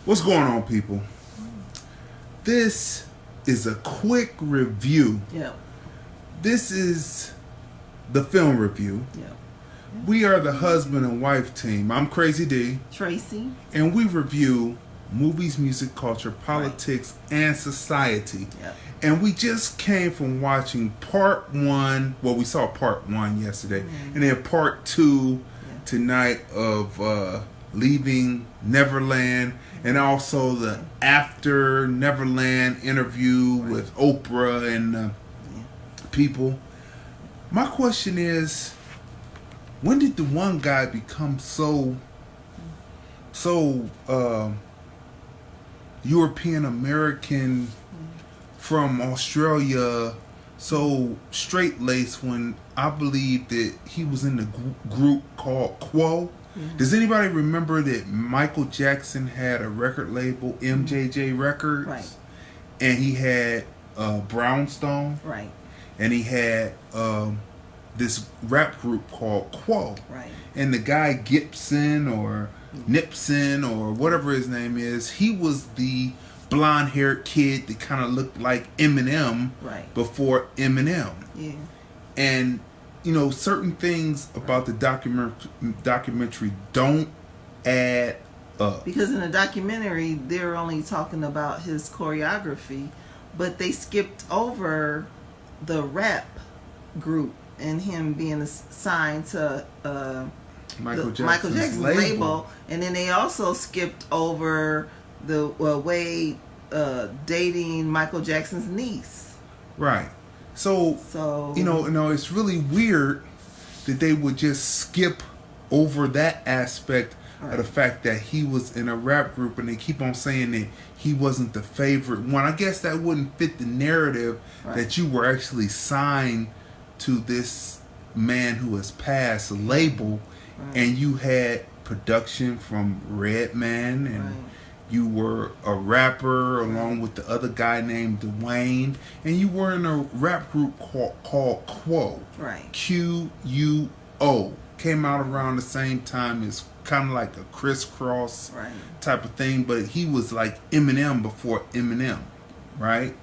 What's going on, people? This is a quick review. Yeah. This is the film review. Yeah. We are the husband and wife team. I'm Crazy D. Tracy. And we review movies, music, culture, politics, and society. Yeah. And we just came from watching part one. Well, we saw part one yesterday. And then part two tonight of Leaving Neverland. And also the after Neverland interview with Oprah and people. My question is, when did the one guy become so European American from Australia, so straight laced, when I believe that he was in the group called Quo? Does anybody remember that Michael Jackson had a record label, MJJ Records? Right. And he had Brownstone. Right. And he had this rap group called Quo. Right. And the guy Gibson or Nipson or whatever his name is, he was the blonde-haired kid that kind of looked like Eminem before Eminem. Yeah. And you know, certain things about the documentary don't add up. Because in the documentary, they're only talking about his choreography, but they skipped over the rap group and him being assigned to Michael Jackson's label. And then they also skipped over the Wade dating Michael Jackson's niece. Right. So you know, it's really weird that they would just skip over that aspect of the fact that he was in a rap group, and they keep on saying that he wasn't the favorite one. I guess that wouldn't fit the narrative that you were actually signed to this man who has passed a label, and you had production from Redman, and you were a rapper along with the other guy named Dwayne, and you were in a rap group called Quo. Right. Quo. Came out around the same time as kind of like a crisscross type of thing, but he was like Eminem before Eminem, right?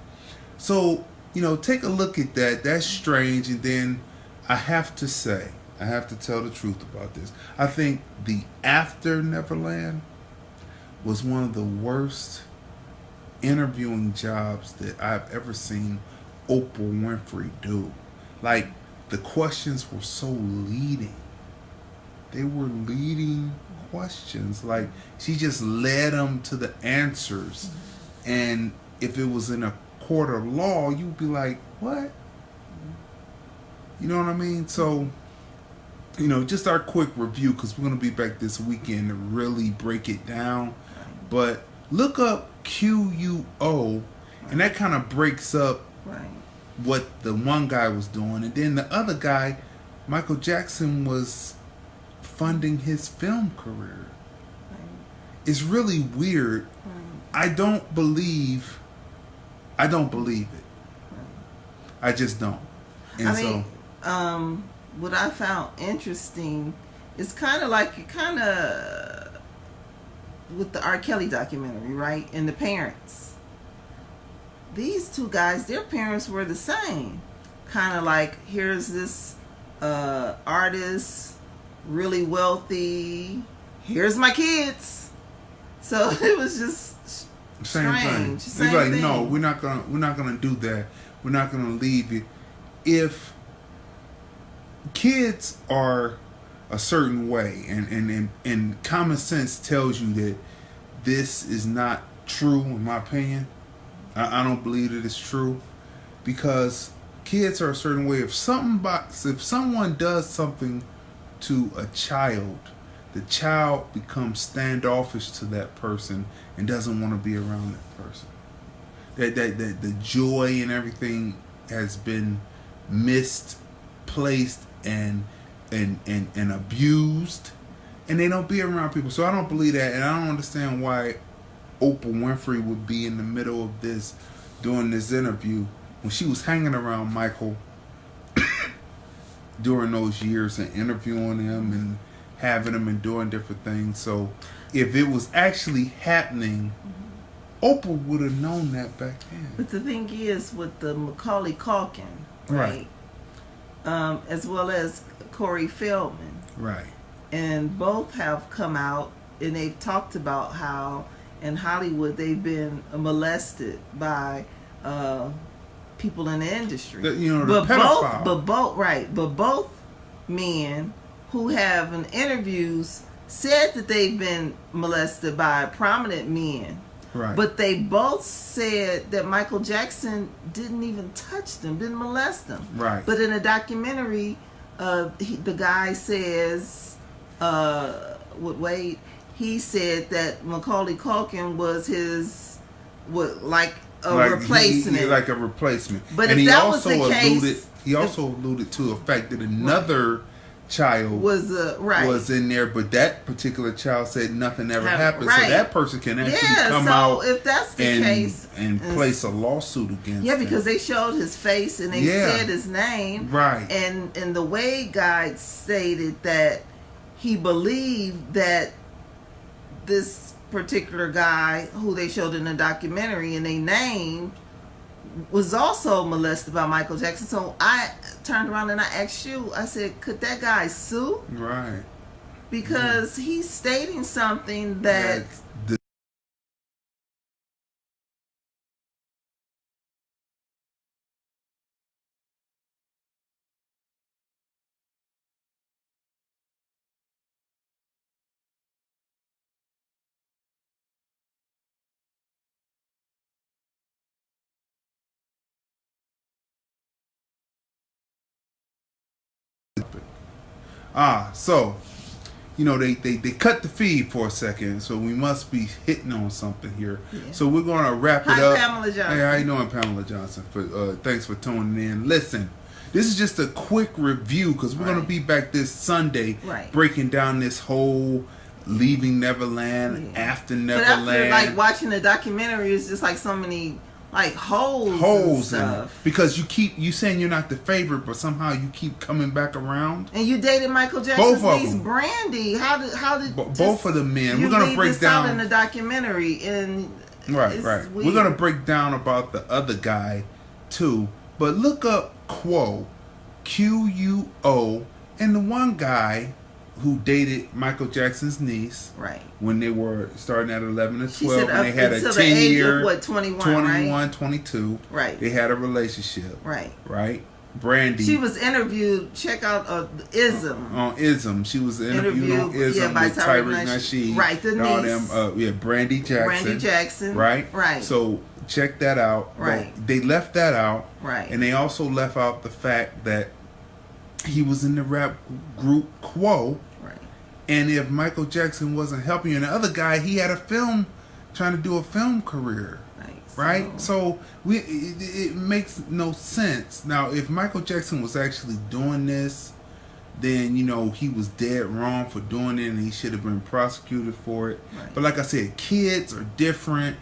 So, you know, take a look at that. That's strange. And then I have to tell the truth about this. I think the after Neverland was one of the worst interviewing jobs that I've ever seen Oprah Winfrey do. Like, the questions were so leading. They were leading questions. Like, she just led them to the answers. And if it was in a court of law, you'd be like, what? You know what I mean? So, you know, just our quick review, because we're going to be back this weekend to really break it down. But look up QUO, and that kind of breaks up what the one guy was doing. And then the other guy, Michael Jackson, was funding his film career. It's really weird. I don't believe it. I just don't. And what I found interesting is kind of with the R. Kelly documentary, right? And the parents. These two guys, their parents were the same. Kind of like, here's this artist, really wealthy. Here's my kids. So it was just strange. Same thing. Like, no, we're not gonna do that. We're not gonna leave it. If kids are a certain way, and common sense tells you that this is not true, in my opinion. I don't believe that it's true, because kids are a certain way. If someone does something to a child, the child becomes standoffish to that person and doesn't want to be around that person. That the joy and everything has been misplaced and abused, and they don't be around people. So I don't believe that, and I don't understand why Oprah Winfrey would be in the middle of this, doing this interview, when she was hanging around Michael during those years and interviewing him and having them and doing different things. So if it was actually happening, Oprah would have known that back then. But the thing is, with the Macaulay Culkin, right? As well as Corey Feldman, right? And both have come out and they've talked about how in Hollywood they've been molested by people in the industry. The pedophile. But both men who have in interviews said that they've been molested by prominent men. Right. But they both said that Michael Jackson didn't even touch them, didn't molest them. Right. But in a documentary, the guy says, Wade, he said that Macaulay Culkin was his, like a replacement. Like a replacement. But and if that was the case... He also alluded to the fact that another child was in there, but that particular child said nothing ever happened. So that person can actually come out if that's the case, and place a lawsuit against him. Because they showed his face and they said his name. Right. And the Wade guy stated that he believed that this particular guy who they showed in the documentary and they named was also molested by Michael Jackson. So I turned around and I asked you, I said, could that guy sue? Right. Because he's stating something that... So, they cut the feed for a second, so we must be hitting on something here. Yeah. So we're going to wrap it up. Pamela Johnson. Hey, how you doing, Pamela Johnson? Thanks for tuning in. Listen, this is just a quick review because we're going to be back this Sunday breaking down this whole Leaving Neverland, After Neverland. But after watching the documentary, it's just like so many... holes and stuff. Because you saying you're not the favorite, but somehow you keep coming back around. And you dated Michael Jackson's niece, Brandy. How did both of the men? We're gonna break down out in the documentary, and right. We're gonna break down about the other guy too. But look up Quo, Quo, and the one guy who dated Michael Jackson's niece, when they were starting at 11 and 12, and they had a 10-year, 21, 22, they had a relationship, right? Brandy. She was interviewed. Check out Ism. On Ism, she was interviewed on Ism with Tariq Nasheed, the niece. Brandy Jackson. Brandy Jackson, right. So check that out. But they left that out, and they also left out the fact that he was in the rap group Quo. And if Michael Jackson wasn't helping you, and the other guy, he had trying to do a film career. Right? So it makes no sense. Now, if Michael Jackson was actually doing this, then, he was dead wrong for doing it, and he should have been prosecuted for it. But like I said, kids are different.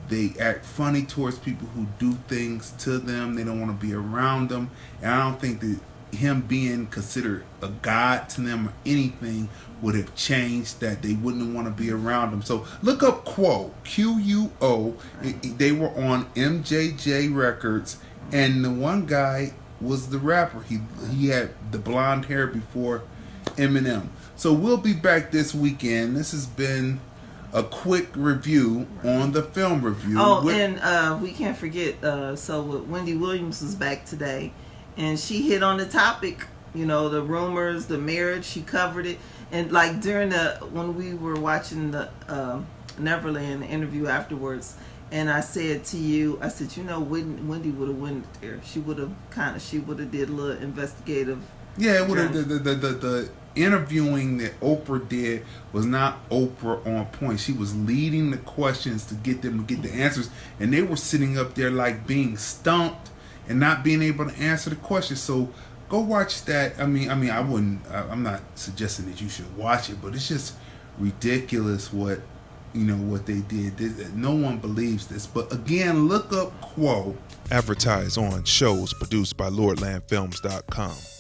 They act funny towards people who do things to them. They don't want to be around them. And I don't think that him being considered a god to them or anything would have changed that. They wouldn't want to be around him. So look up Quo, Quo. They were on MJJ Records, and the one guy was the rapper. He had the blonde hair before Eminem. So we'll be back this weekend. This has been a quick review on the film review. And we can't forget, so Wendy Williams was back today, and she hit on the topic, the rumors, the marriage. She covered it. And during when we were watching the Neverland interview afterwards, and I said to you, Wendy would have went there. She would have did a little investigative. Yeah, the interviewing that Oprah did was not Oprah on point. She was leading the questions to get them to get the answers, and they were sitting up there being stumped and not being able to answer the questions. So go watch that. I mean, I wouldn't. I'm not suggesting that you should watch it, but it's just ridiculous what they did. No one believes this. But again, look up Quo. Advertise on shows produced by LordlandFilms.com.